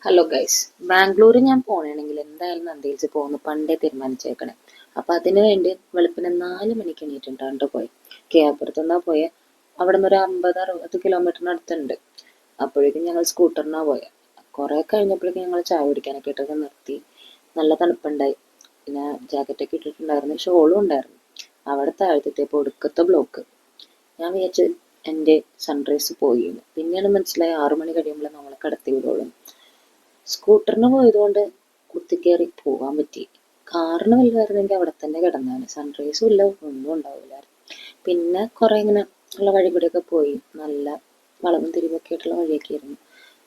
Hello guys, Bangalore ഞാൻ പോകണമെങ്കിൽ എന്തായാലും നന്ദി ഹിൽസ് പോകുന്നു പണ്ടേ തീരുമാനിച്ചേക്കണേ. അപ്പൊ അതിനു വേണ്ടി വെളുപ്പിനെ 4 മണിക്ക് എണീറ്റിട്ടാണ് പോയി. കേപ്പുറത്തുനിന്നാ പോയെ. അവിടെ നിന്ന് ഒരു 50-60 കിലോമീറ്ററിന് അടുത്തുണ്ട്. അപ്പോഴേക്കും ഞങ്ങൾ സ്കൂട്ടറിനാ പോയെ. കുറെ കഴിഞ്ഞപ്പോഴേക്കും ഞങ്ങൾ ചായ കുടിക്കാനൊക്കെ ഇട്ടൊക്കെ നിർത്തി. നല്ല തണുപ്പുണ്ടായി. പിന്നെ ജാക്കറ്റൊക്കെ ഇട്ടിട്ടുണ്ടായിരുന്നു, ഷോളും ഉണ്ടായിരുന്നു. അവിടെ താഴ്ത്തിയപ്പോൾ ഒടുക്കത്തെ ബ്ലോക്ക്. ഞാൻ വിചാരിച്ചു എൻ്റെ സൺറൈസ് പോയി. പിന്നെയാണ് മനസ്സിലായി 6 മണി കഴിയുമ്പോൾ നമ്മളെ കടത്തി വിടുള്ളൂ. സ്കൂട്ടറിന് പോയതുകൊണ്ട് കുത്തിക്കേറി പോകാൻ പറ്റി. കാറിന് വലുതായിരുന്നെങ്കിൽ അവിടെ തന്നെ കിടന്നാണ്. സൺറൈസും ഇല്ല, ഒന്നും ഉണ്ടാവില്ലായിരുന്നു. പിന്നെ കുറെ ഇങ്ങനെ ഉള്ള വഴി കൂടെയൊക്കെ പോയി. നല്ല വളവും തിരിവൊക്കെ ആയിട്ടുള്ള വഴിയൊക്കെ ആയിരുന്നു.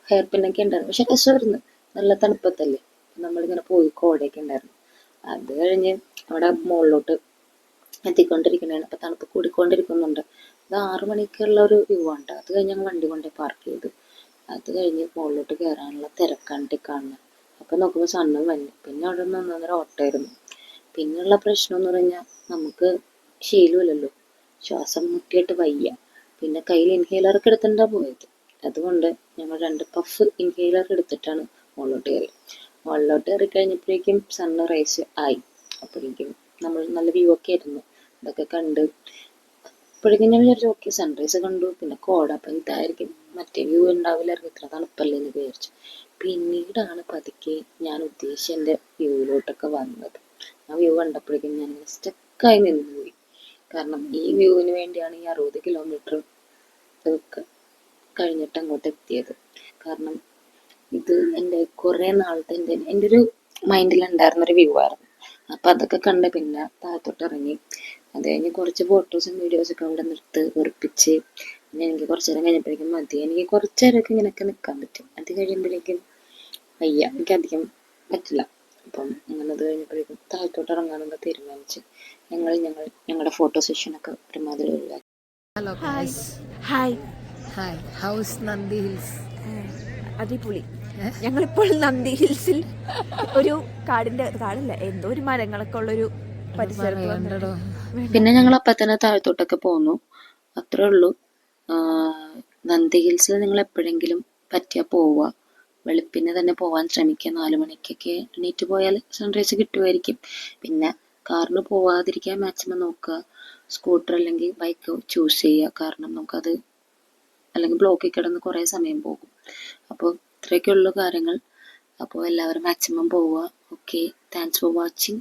ഹെയർ പിന്നൊക്കെ ഉണ്ടായിരുന്നു, പക്ഷെ രസമായിരുന്നു. നല്ല തണുപ്പത്തല്ലേ. നമ്മളിങ്ങനെ പോയി കോടയൊക്കെ ഉണ്ടായിരുന്നു. അത് കഴിഞ്ഞ് അവിടെ മുകളിലോട്ട് എത്തിക്കൊണ്ടിരിക്കണേണ്. അപ്പൊ തണുപ്പ് കൂടിക്കൊണ്ടിരിക്കുന്നുണ്ട്. ഇത് 6 മണിക്കുള്ള ഒരു വ്യൂ ആണ്. അത് കഴിഞ്ഞ് ഞങ്ങൾ വണ്ടി കൊണ്ടേ പാർക്ക് ചെയ്തു. അത് കഴിഞ്ഞ് മുകളിലോട്ട് കയറാനുള്ള തിരക്കാണ് കാണുന്നത്. അപ്പൊ നോക്കുമ്പോൾ സണ്ണും വന്നു. പിന്നെ അവിടെ നിന്ന് ഒന്നൊന്നര ഓട്ടമായിരുന്നു. പിന്നെയുള്ള പ്രശ്നം എന്ന് പറഞ്ഞാൽ നമുക്ക് ശീലമില്ലല്ലോ, ശ്വാസം മുട്ടിയിട്ട് വയ്യ. പിന്നെ കയ്യിൽ ഇൻഹേലറൊക്കെ എടുത്തിട്ടാ പോയത്. അതുകൊണ്ട് ഞങ്ങൾ 2 പഫ് ഇൻഹേലർ എടുത്തിട്ടാണ് മുകളിലോട്ട് കയറി. മുകളിലോട്ട് കയറി കഴിഞ്ഞപ്പോഴേക്കും സൺറൈസ് ആയി. അപ്പോഴേക്കും നമ്മൾ നല്ല വ്യൂ ഒക്കെ ആയിരുന്നു. ഇതൊക്കെ കണ്ട് അപ്പോഴേക്കും ഞാൻ വിചാരിച്ചു ഓക്കെ സൺറൈസ് കണ്ടു. പിന്നെ കോട, അപ്പം ഇതായിരിക്കും, മറ്റേ വ്യൂ ഉണ്ടാവില്ലായിരിക്കും, ഇത്ര തണുപ്പല്ലേ എന്ന് വിചാരിച്ചു. പിന്നീടാണ് പതുക്കെ ഞാൻ ഉദ്ദേശിച്ച എൻ്റെ വ്യൂവിലോട്ടൊക്കെ വന്നത്. ആ വ്യൂ കണ്ടപ്പോഴേക്കും ഞാൻ സ്റ്റക്കായി നിന്നുപോയി. കാരണം ഈ വ്യൂവിന് വേണ്ടിയാണ് ഈ 60 കിലോമീറ്റർ കഴിഞ്ഞിട്ട് അങ്ങോട്ട് എത്തിയത്. കാരണം ഇത് എൻ്റെ കുറേ നാളത്തെ എൻ്റെ ഒരു മൈൻഡിലുണ്ടായിരുന്നൊരു വ്യൂ ആയിരുന്നു. അപ്പം അതൊക്കെ കണ്ട് പിന്നെ താഴത്തോട്ട് ഇറങ്ങി. അത് കഴിഞ്ഞ് കുറച്ച് ഫോട്ടോസും വീഡിയോസൊക്കെ അവിടെ നിർത്ത് ഉറപ്പിച്ച്. പിന്നെ എനിക്ക് കുറച്ച് നേരം കഴിഞ്ഞപ്പോഴേക്കും മതി. എനിക്ക് കുറച്ച് നേരമൊക്കെ ഇങ്ങനെയൊക്കെ നിൽക്കാൻ പറ്റും. അത് കഴിയുമ്പോഴേക്കും വയ്യ, എനിക്കധികം പറ്റില്ല. അപ്പം അങ്ങനെ അത് കഴിഞ്ഞപ്പോഴേക്കും താഴത്തോട്ട് ഇറങ്ങാനൊക്കെ തീരുമാനിച്ച് ഞങ്ങളുടെ ഫോട്ടോ സെഷനൊക്കെ ഒരുമാതിരി ഒഴിവാക്കി. Hello hi guys. Hi hi, house നന്ദി ഹിൽസ്. അടിപൊളി. ഞങ്ങളിപ്പോൾ നന്ദി ഹിൽസിൽ ഒരു കാടല്ല, എന്തോ ഒരു മരങ്ങളൊക്കെ ഉള്ളൊരു പരിസരത്ത് വന്നിട്ട് പിന്നെ ഞങ്ങൾ അപ്പം തന്നെ താഴത്തോട്ടൊക്കെ പോന്നു. അത്രേ ഉള്ളൂ. നന്ദി ഹിൽസിൽ നിങ്ങൾ എപ്പോഴെങ്കിലും പറ്റിയാൽ പോവുക. വെളുപ്പിനെ തന്നെ പോകാൻ ശ്രമിക്കുക. 4 മണിക്കൊക്കെ എണീറ്റ് പോയാൽ സൺറൈസ് കിട്ടുമായിരിക്കും. പിന്നെ കാറിന് പോവാതിരിക്കാൻ മാക്സിമം നോക്കുക. സ്കൂട്ടർ അല്ലെങ്കിൽ ബൈക്ക് ചൂസ് ചെയ്യുക. കാരണം നമുക്കത് അല്ലെങ്കിൽ ബ്ലോക്കിൽ കിടന്ന് കുറേ സമയം പോകും. അപ്പോൾ ഇത്രയൊക്കെയുള്ള കാര്യങ്ങൾ. അപ്പോൾ എല്ലാവരും മാക്സിമം പോവുക. Okay, thanks for watching.